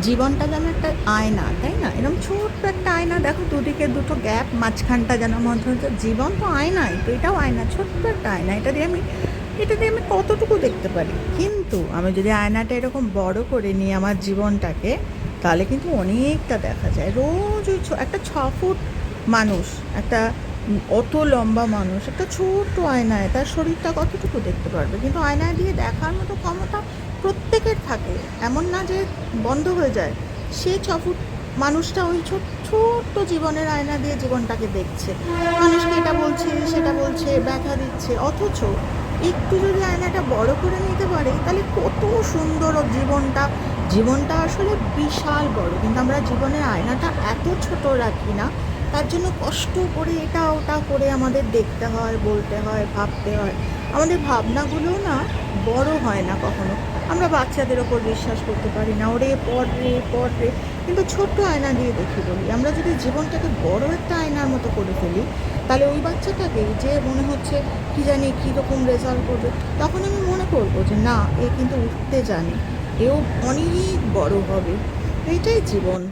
জীবনটা যেন একটা আয়না, তাই না? এরকম ছোট্ট একটা আয়না, দেখো দুদিকে দুটো গ্যাপ, মাঝখানটা যেন মনে হচ্ছে জীবন তো আয়নাই, তো এটাও আয়না, ছোট্ট একটা আয়না। এটা দিয়ে আমি কতটুকু দেখতে পারি। কিন্তু আমি যদি আয়নাটা এরকম বড় করে নিই আমার জীবনটাকে, তাহলে কিন্তু অনেকটা দেখা যায়। রোজ ওই একটা 6 ফুট মানুষ, একটা অত লম্বা মানুষ একটা ছোট্ট আয়নায় তার শরীরটা কতটুকু দেখতে পারবে। কিন্তু আয়নায় দিয়ে দেখার মতো ক্ষমতা প্রত্যেকের থাকে, এমন না যে বন্ধ হয়ে যায়। সে 6 ফুট মানুষটা ওই ছোট্ট জীবনের আয়না দিয়ে জীবনটাকে দেখছে, মানুষকে এটা বলছে সেটা বলছে, ব্যথা দিচ্ছে। অথচ একটু যদি আয়নাটা বড় করে নিতে পারে, তাহলে কত সুন্দর জীবনটা। জীবনটা আসলে বিশাল বড়, কিন্তু আমরা জীবনের আয়নাটা এত ছোট রাখি না। তার জন্য কষ্ট করে এটা ওটা করে আমাদের দেখতে হয়, বলতে হয়, ভাবতে হয়। আমাদের ভাবনাগুলো না বড় হয় না কখনো। আমরা বাচ্চাদের ওপর বিশ্বাস করতে পারি না, ওরে পড় রে। কিন্তু ছোট্ট আয়না দিয়ে দেখি বলি, আমরা যদি জীবনটাকে বড় একটা আয়নার মতো করে ফেলি, তাহলে ওই বাচ্চাটাকে যে মনে হচ্ছে কি জানি কীরকম রেজাল্ট করবে, তখন আমি মনে করবো যে না, এ কিন্তু উঠতে জানে, এও অনেক বড় হবে। এইটাই জীবন।